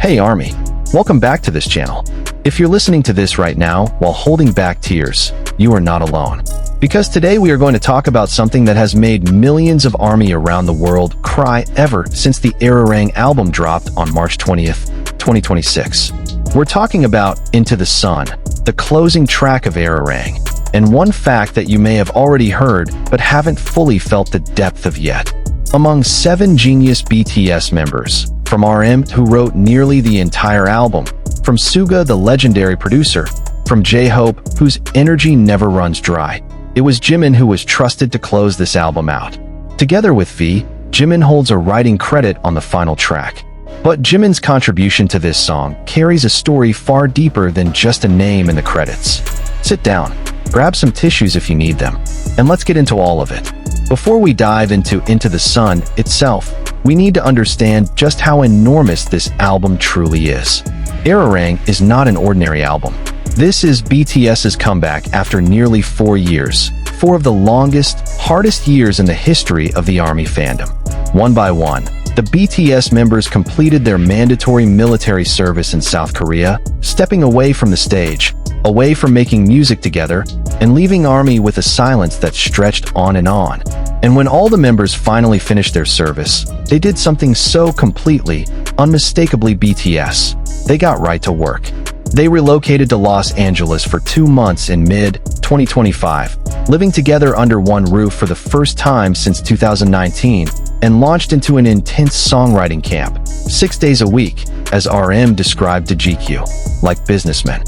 Hey ARMY, welcome back to this channel. If you're listening to this right now while holding back tears, you are not alone. Because today we are going to talk about something that has made millions of ARMY around the world cry ever since the ARIRANG album dropped on March 20th, 2026. We're talking about Into the Sun, the closing track of ARIRANG, and one fact that you may have already heard but haven't fully felt the depth of yet. Among 7 genius BTS members, from RM, who wrote nearly the entire album, from Suga, the legendary producer, from jhope, whose energy never runs dry, it was Jimin who was trusted to close this album out. Together with V, Jimin holds a writing credit on the final track. But Jimin's contribution to this song carries a story far deeper than just a name in the credits. Sit down, grab some tissues if you need them, and let's get into all of it. Before we dive into the Sun itself, we need to understand just how enormous this album truly is. ARIRANG is not an ordinary album. This is BTS's comeback after nearly 4 years, 4 of the longest, hardest years in the history of the ARMY fandom. One by one, the BTS members completed their mandatory military service in South Korea, stepping away from the stage, away from making music together, and leaving ARMY with a silence that stretched on and on. And when all the members finally finished their service, they did something so completely, unmistakably BTS. They got right to work. They relocated to Los Angeles for 2 months in mid-2025, living together under one roof for the first time since 2019, and launched into an intense songwriting camp, 6 days a week, as RM described to GQ, like businessmen.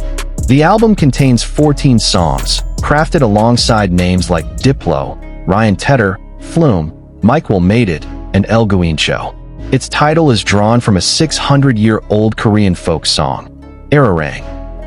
The album contains 14 songs, crafted alongside names like Diplo, Ryan Tedder, Flume, Mike Will Made It, and El Guincho. Its title is drawn from a 600-year-old Korean folk song, ARIRANG,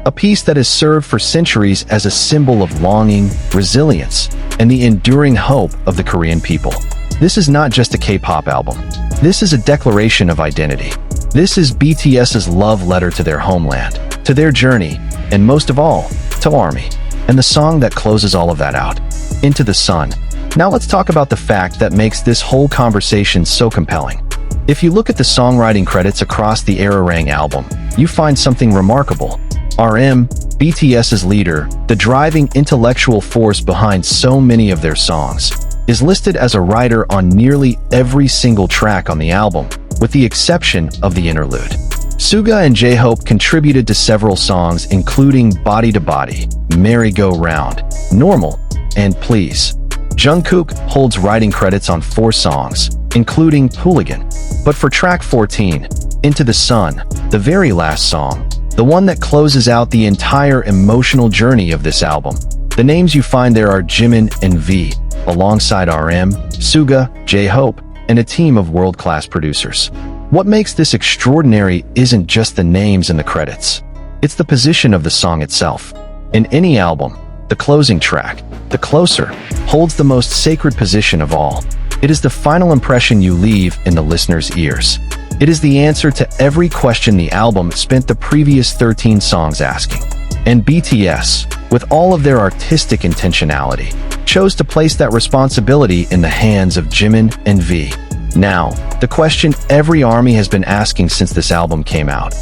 a piece that has served for centuries as a symbol of longing, resilience, and the enduring hope of the Korean people. This is not just a K-pop album. This is a declaration of identity. This is BTS's love letter to their homeland, to their journey, and most of all, to ARMY. And the song that closes all of that out, Into the Sun. Now let's talk about the fact that makes this whole conversation so compelling. If you look at the songwriting credits across the ARIRANG album, you find something remarkable. RM, BTS's leader, the driving intellectual force behind so many of their songs, is listed as a writer on nearly every single track on the album, with the exception of the interlude. Suga and jhope contributed to several songs including Body to Body, Merry Go Round, Normal, and Please. Jungkook holds writing credits on 4 songs, including Hooligan. But for track 14, Into the Sun, the very last song, the one that closes out the entire emotional journey of this album, the names you find there are Jimin and V, alongside RM, Suga, jhope, and a team of world-class producers. What makes this extraordinary isn't just the names in the credits. It's the position of the song itself. In any album, the closing track, the closer, holds the most sacred position of all. It is the final impression you leave in the listener's ears. It is the answer to every question the album spent the previous 13 songs asking. And BTS, with all of their artistic intentionality, chose to place that responsibility in the hands of Jimin and V. Now, the question every ARMY has been asking since this album came out.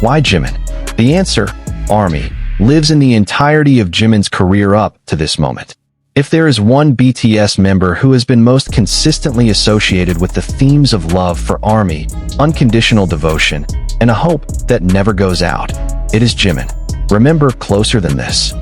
Why Jimin? The answer, ARMY, lives in the entirety of Jimin's career up to this moment. If there is one BTS member who has been most consistently associated with the themes of love for ARMY, unconditional devotion, and a hope that never goes out, it is Jimin. Remember Closer Than This?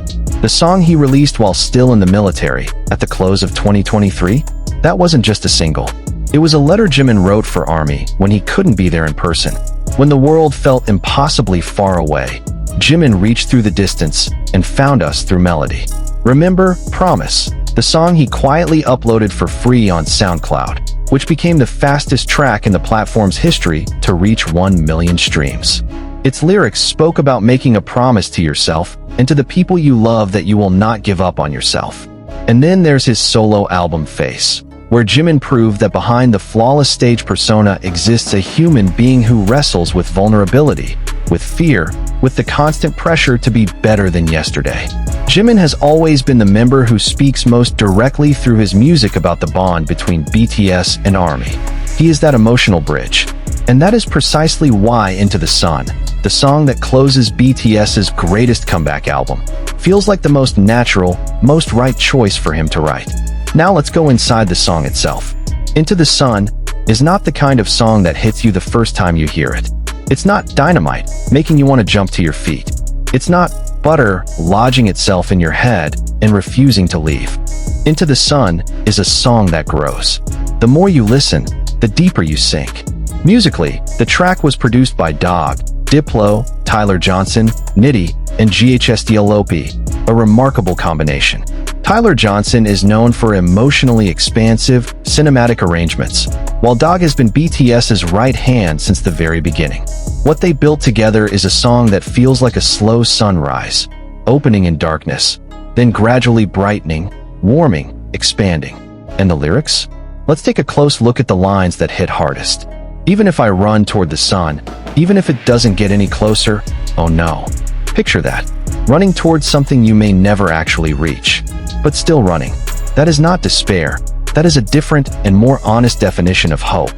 The song he released while still in the military, at the close of 2023? That wasn't just a single. It was a letter Jimin wrote for ARMY when he couldn't be there in person. When the world felt impossibly far away, Jimin reached through the distance and found us through melody. Remember Promise, the song he quietly uploaded for free on SoundCloud, which became the fastest track in the platform's history to reach 1 million streams. Its lyrics spoke about making a promise to yourself and to the people you love that you will not give up on yourself. And then there's his solo album Face, where Jimin proved that behind the flawless stage persona exists a human being who wrestles with vulnerability, with fear, with the constant pressure to be better than yesterday. Jimin has always been the member who speaks most directly through his music about the bond between BTS and ARMY. He is that emotional bridge. And that is precisely why Into the Sun, the song that closes BTS's greatest comeback album, feels like the most natural, most right choice for him to write. Now let's go inside the song itself. Into the Sun is not the kind of song that hits you the first time you hear it. It's not dynamite, making you want to jump to your feet. It's not butter lodging itself in your head and refusing to leave. Into the Sun is a song that grows. The more you listen, the deeper you sink. Musically, the track was produced by Dog, Diplo, Tyler Johnson, Nitty, and jhope, a remarkable combination. Tyler Johnson is known for emotionally expansive, cinematic arrangements, while Dog has been BTS's right hand since the very beginning. What they built together is a song that feels like a slow sunrise, opening in darkness, then gradually brightening, warming, expanding. And the lyrics? Let's take a close look at the lines that hit hardest. Even if I run toward the sun, even if it doesn't get any closer, oh no. Picture that. Running towards something you may never actually reach, but still running. That is not despair. That is a different and more honest definition of hope.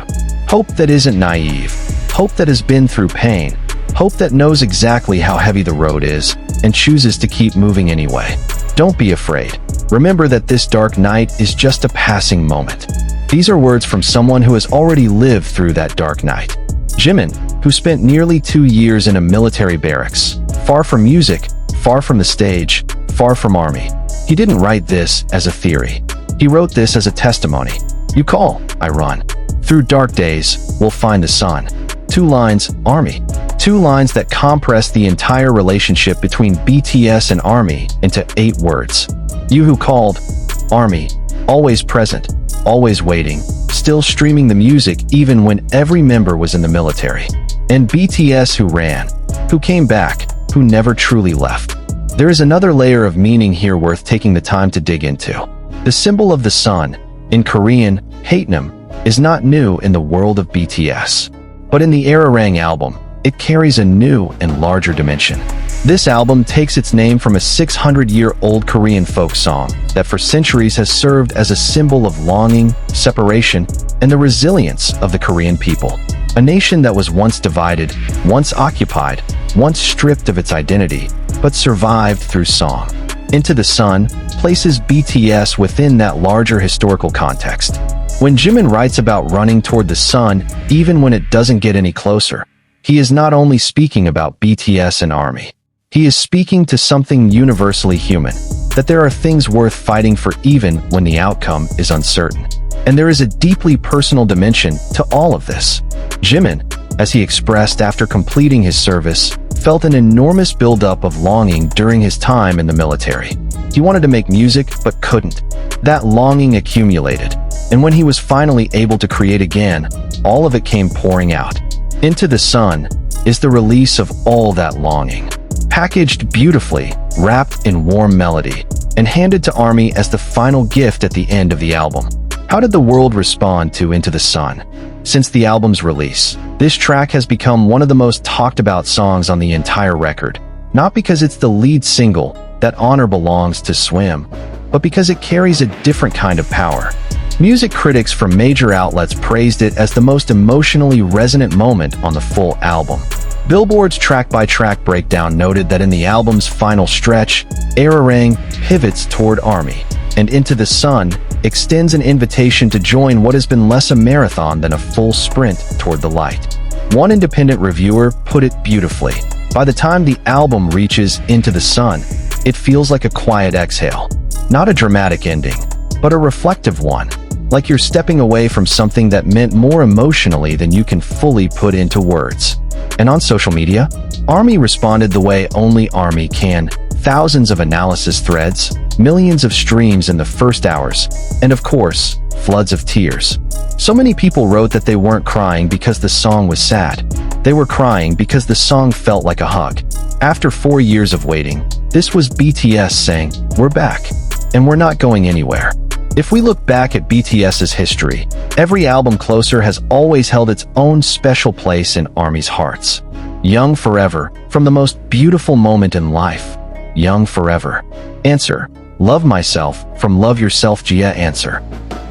Hope that isn't naive. Hope that has been through pain. Hope that knows exactly how heavy the road is and chooses to keep moving anyway. Don't be afraid. Remember that this dark night is just a passing moment. These are words from someone who has already lived through that dark night. Jimin, who spent nearly 2 years in a military barracks, far from music, far from the stage, far from army. He didn't write this as a theory. He wrote this as a testimony. You call, I run. Through dark days, we'll find the sun. 2 lines, army. 2 lines that compress the entire relationship between BTS and army into 8 words. You who called, army, always present, always waiting, still streaming the music even when every member was in the military. And BTS who ran, who came back, who never truly left. There is another layer of meaning here worth taking the time to dig into. The symbol of the sun, in Korean, Haetnam, is not new in the world of BTS. But in the ARIRANG album, it carries a new and larger dimension. This album takes its name from a 600-year-old Korean folk song that for centuries has served as a symbol of longing, separation, and the resilience of the Korean people. A nation that was once divided, once occupied, once stripped of its identity, but survived through song. Into the Sun places BTS within that larger historical context. When Jimin writes about running toward the sun, even when it doesn't get any closer, he is not only speaking about BTS and ARMY. He is speaking to something universally human, that there are things worth fighting for even when the outcome is uncertain. And there is a deeply personal dimension to all of this. Jimin, as he expressed after completing his service, felt an enormous buildup of longing during his time in the military. He wanted to make music, but couldn't. That longing accumulated, and when he was finally able to create again, all of it came pouring out. Into the Sun is the release of all that longing, packaged beautifully, wrapped in warm melody, and handed to ARMY as the final gift at the end of the album. How did the world respond to Into the Sun? Since the album's release, this track has become one of the most talked about songs on the entire record, not because it's the lead single, that honor belongs to Swim, but because it carries a different kind of power. Music critics from major outlets praised it as the most emotionally resonant moment on the full album. Billboard's track-by-track breakdown noted that in the album's final stretch, ARIRANG pivots toward ARMY, and Into the Sun extends an invitation to join what has been less a marathon than a full sprint toward the light. One independent reviewer put it beautifully. By the time the album reaches Into the Sun, it feels like a quiet exhale. Not a dramatic ending, but a reflective one. Like you're stepping away from something that meant more emotionally than you can fully put into words. And on social media, ARMY responded the way only ARMY can. Thousands of analysis threads, millions of streams in the first hours, and of course, floods of tears. So many people wrote that they weren't crying because the song was sad. They were crying because the song felt like a hug. After 4 years of waiting, this was BTS saying, "We're back, and we're not going anywhere." If we look back at BTS's history, every album Closer has always held its own special place in ARMY's hearts. Young forever, from the most beautiful moment in life. Young forever. Answer. Love Myself, from Love Yourself. Gia. Answer.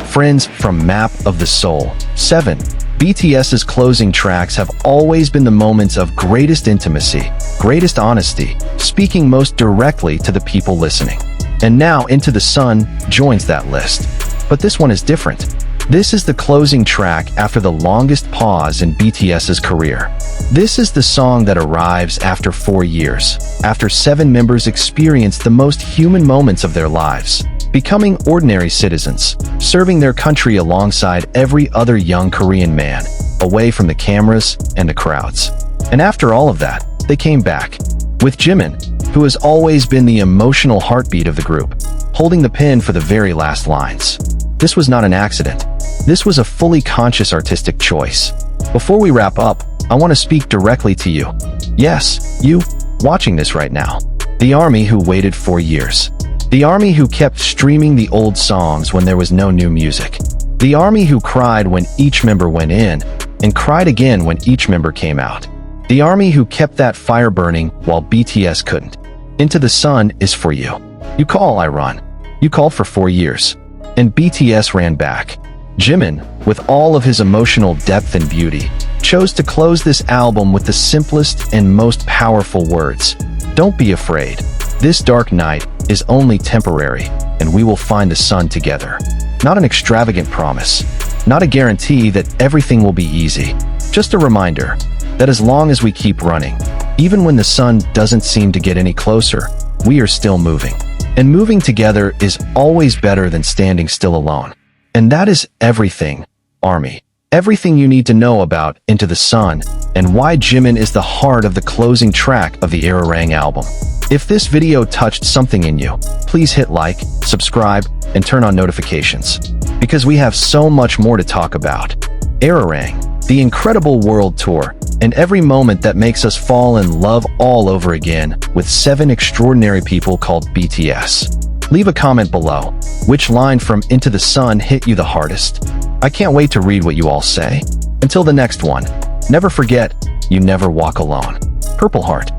Friends, from Map of the Soul. 7. BTS's closing tracks have always been the moments of greatest intimacy, greatest honesty, speaking most directly to the people listening. And now Into the Sun joins that list. But this one is different. This is the closing track after the longest pause in BTS's career. This is the song that arrives after 4 years, after 7 members experienced the most human moments of their lives, becoming ordinary citizens, serving their country alongside every other young Korean man, away from the cameras and the crowds. And after all of that, they came back, with Jimin, who has always been the emotional heartbeat of the group, holding the pen for the very last lines. This was not an accident. This was a fully conscious artistic choice. Before we wrap up, I want to speak directly to you. Yes, you, watching this right now. The army who waited 4 years. The army who kept streaming the old songs when there was no new music. The army who cried when each member went in, and cried again when each member came out. The army who kept that fire burning while BTS couldn't. Into the Sun is for you. You call, I run. You called for 4 years. And BTS ran back. Jimin, with all of his emotional depth and beauty, chose to close this album with the simplest and most powerful words. Don't be afraid. This dark night is only temporary, and we will find the sun together. Not an extravagant promise. Not a guarantee that everything will be easy. Just a reminder that as long as we keep running, even when the sun doesn't seem to get any closer, we are still moving. And moving together is always better than standing still alone. And that is everything, Army. Everything you need to know about Into the Sun and why Jimin is the heart of the closing track of the ARIRANG album. If this video touched something in you, please hit like, subscribe, and turn on notifications. Because we have so much more to talk about. ARIRANG, the incredible world tour, and every moment that makes us fall in love all over again with 7 extraordinary people called BTS. Leave a comment below. Which line from Into the Sun hit you the hardest? I can't wait to read what you all say. Until the next one, never forget, you never walk alone. Purple Heart.